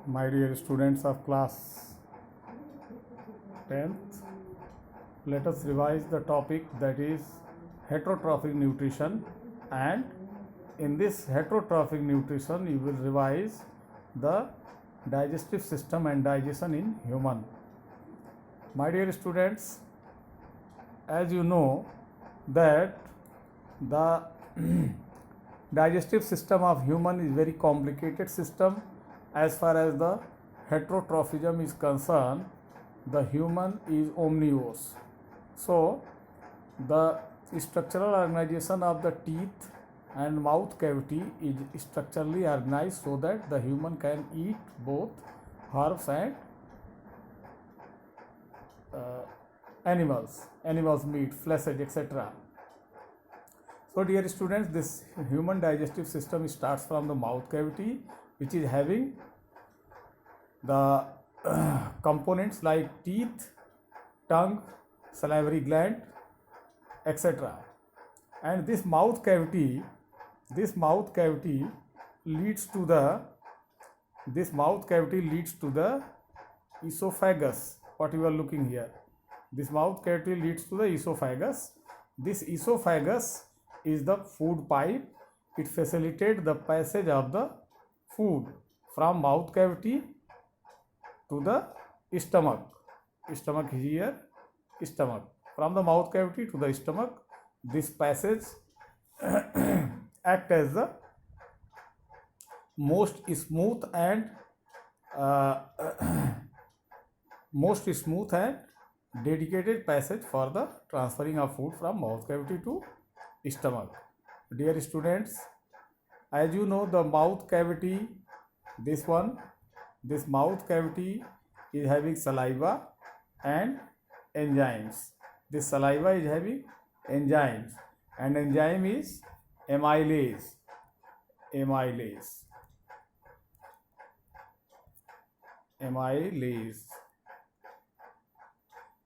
My dear students of class 10th, let us revise the topic, that is heterotrophic nutrition. And in this heterotrophic nutrition you will revise the digestive system and digestion in human. My dear students, as you know that the digestive system of human is very complicated system. As far as the heterotrophism is concerned, the human is omnivorous. So the structural organization of the teeth and mouth cavity is structurally organized so that the human can eat both herbs and animals meat, flesh, etc. So dear students, this human digestive system starts from the mouth cavity, which is having the components like teeth, tongue, salivary gland, etc. And this mouth cavity leads to the esophagus. What you are looking here, this mouth cavity leads to the esophagus. This esophagus is the food pipe. It facilitates the passage of the food from mouth cavity to the stomach. Stomach is here, stomach. From the mouth cavity to the stomach, this passage act as the most smooth and dedicated passage for the transferring of food from mouth cavity to stomach. Dear students, as you know, the mouth cavity, this mouth cavity is having saliva and enzymes. This saliva is having enzymes, and enzyme is amylase.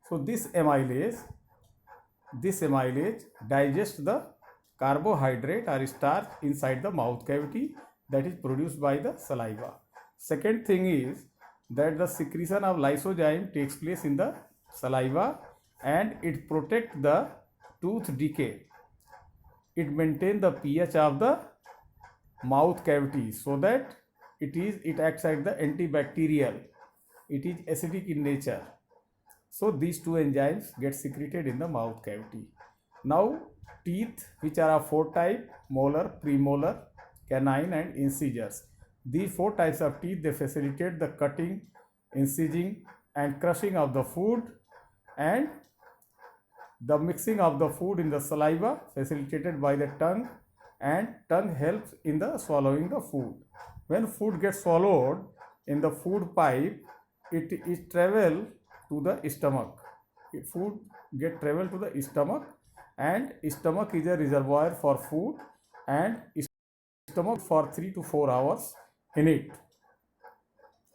So this amylase digests the carbohydrate or starch inside the mouth cavity that is produced by the saliva. Second thing is that the secretion of lysozyme takes place in the saliva, and it protects the tooth decay. It maintains the pH of the mouth cavity so that it acts as the antibacterial. It is acidic in nature. So these two enzymes get secreted in the mouth cavity. Now teeth, which are of four types: molar, premolar, canine and incisors. These four types of teeth, they facilitate the cutting, incising and crushing of the food, and the mixing of the food in the saliva facilitated by the tongue, and tongue helps in the swallowing the food. When food gets swallowed in the food pipe, it travel to the stomach. Food get travel to the stomach, and stomach is a reservoir for food, and stomach for 3 to 4 hours in it.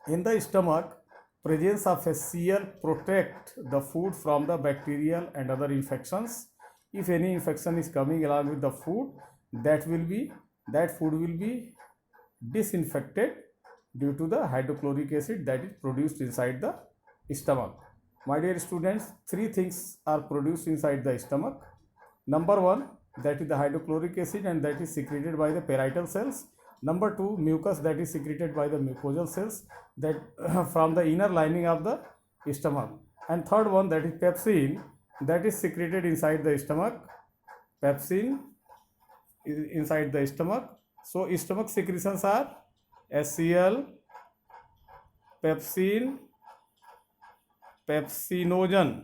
In the stomach, presence of HCl protect the food from the bacterial and other infections. If any infection is coming along with the food, that food will be disinfected due to the hydrochloric acid that is produced inside the stomach. My dear students, three things are produced inside the stomach. Number one, that is the hydrochloric acid, and that is secreted by the parietal cells. Number two, mucus, that is secreted by the mucosal cells that from the inner lining of the stomach. And third one, that is pepsin, that is secreted inside the stomach. Pepsin is inside the stomach. So stomach secretions are HCl, pepsin, pepsinogen.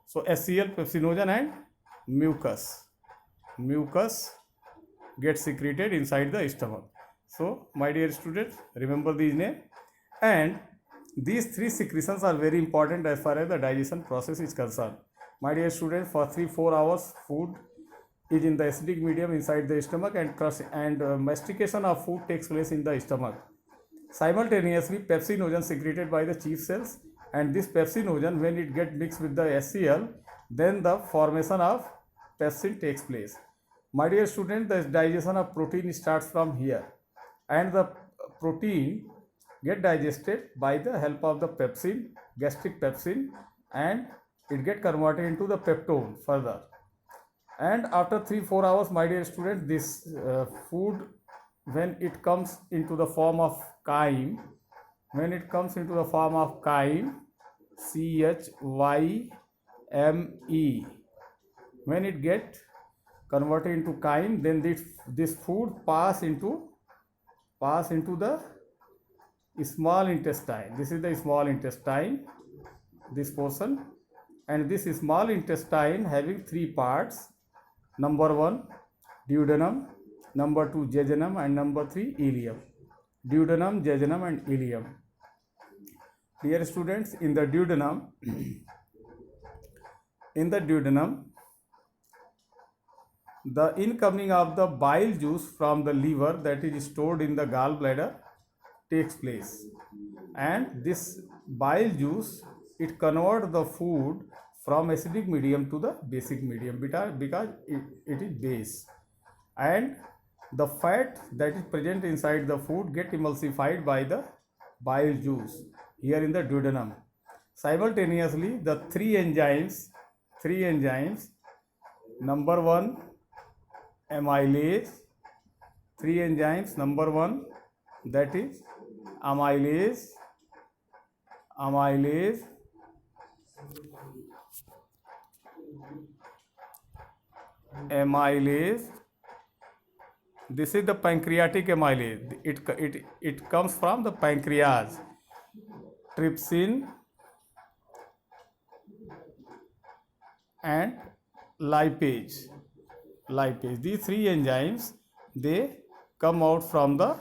So HCl, pepsinogen and mucus gets secreted inside the stomach. So my dear students, remember these names. And these three secretions are very important as far as the digestion process is concerned. My dear students, for 3-4 hours food is in the acidic medium inside the stomach, and mastication of food takes place in the stomach. Simultaneously, pepsinogen secreted by the chief cells, and this pepsinogen, when it gets mixed with the HCl, then the formation of pepsin takes place. My dear student, the digestion of protein starts from here, and the protein get digested by the help of the pepsin, gastric pepsin, and it get converted into the peptone further. And after 3-4 hours, my dear student, this food, when it comes into the form of chyme, when it comes into the form of chyme, chyme, when it get converted into chyme, then this food pass into the small intestine. This is the small intestine, this portion, and this small intestine having three parts. Number 1, duodenum, number 2, jejunum, and number 3, ileum. Duodenum, jejunum, and ileum. Dear students, in the duodenum, the incoming of the bile juice from the liver that is stored in the gallbladder takes place, and this bile juice, it converts the food from acidic medium to the basic medium because it is base, and the fat that is present inside the food get emulsified by the bile juice here in the duodenum. Simultaneously, the three enzymes, number 1, amylase, three enzymes. Number 1, that is amylase, this is the pancreatic amylase. It comes from the pancreas. Trypsin and lipase. These three enzymes, they come out from the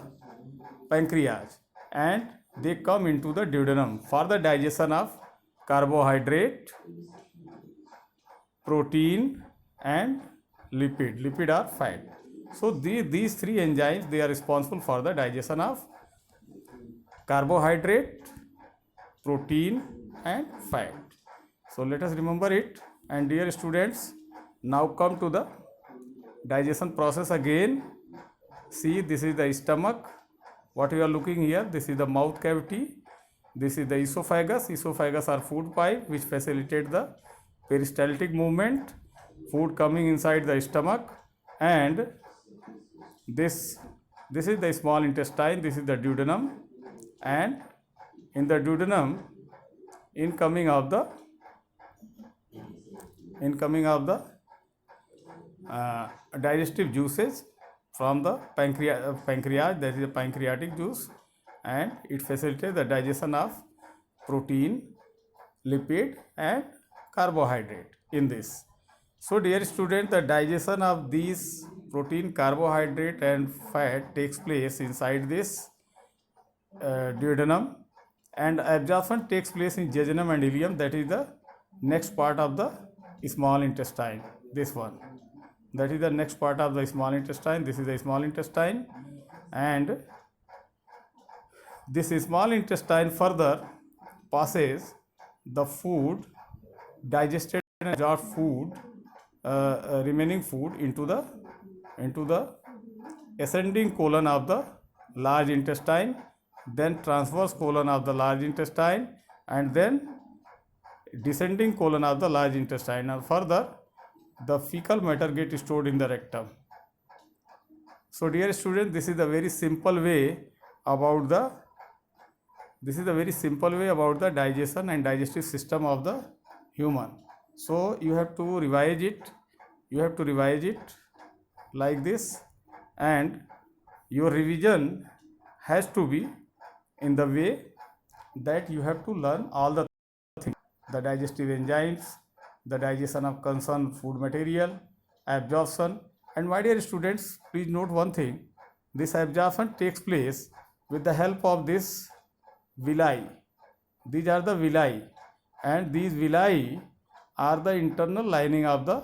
pancreas and they come into the duodenum for the digestion of carbohydrate, protein, and lipid or fat. So these three enzymes, they are responsible for the digestion of carbohydrate, protein, and fat. So let us remember it. And dear students, now come to the digestion process again. See, this is the stomach. What you are looking here, this is the mouth cavity. This is the esophagus. Esophagus are food pipe which facilitate the peristaltic movement, food coming inside the stomach. And this is the small intestine. This is the duodenum, and in the duodenum, incoming of the digestive juices from the pancreas, that is the pancreatic juice, and it facilitates the digestion of protein, lipid, and carbohydrate in this. So dear student, the digestion of these protein, carbohydrate, and fat takes place inside this duodenum, and absorption takes place in jejunum and ileum. That is the next part of the small intestine. This one, that is the next part of the small intestine. This is the small intestine, and this small intestine further passes the food, digested and absorbed food, remaining food into the ascending colon of the large intestine, then transverse colon of the large intestine, and then descending colon of the large intestine, and further the fecal matter get stored in the rectum. So dear student, this is the very simple way about the digestion and digestive system of the human. So you have to revise it like this, and your revision has to be in the way that you have to learn all the things: the digestive enzymes, the digestion of concerned food material, absorption. And my dear students, please note one thing: this absorption takes place with the help of this villi. These are the villi, and these villi are the internal lining of the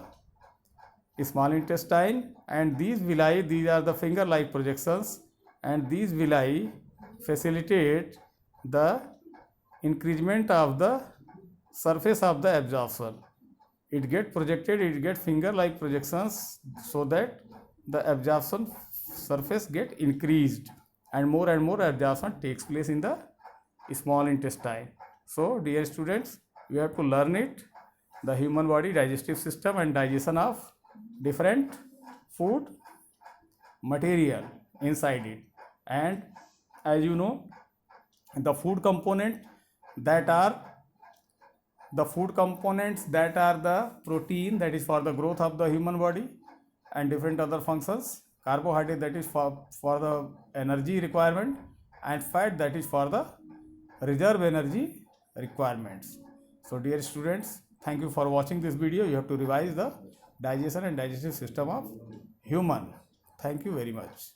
small intestine, and these villi, these are the finger-like projections, and these villi facilitate the increment of the surface of the absorption. It get projected, it get finger-like projections, so that the absorption surface get increased and more absorption takes place in the small intestine. So dear students, we have to learn it, the human body digestive system and digestion of different food material inside it. And as you know, the food component that are the food components that are the protein, that is for the growth of the human body and different other functions, carbohydrate that is for the energy requirement, and fat that is for the reserve energy requirements. So dear students, thank you for watching this video. You have to revise the digestion and digestive system of human. Thank you very much.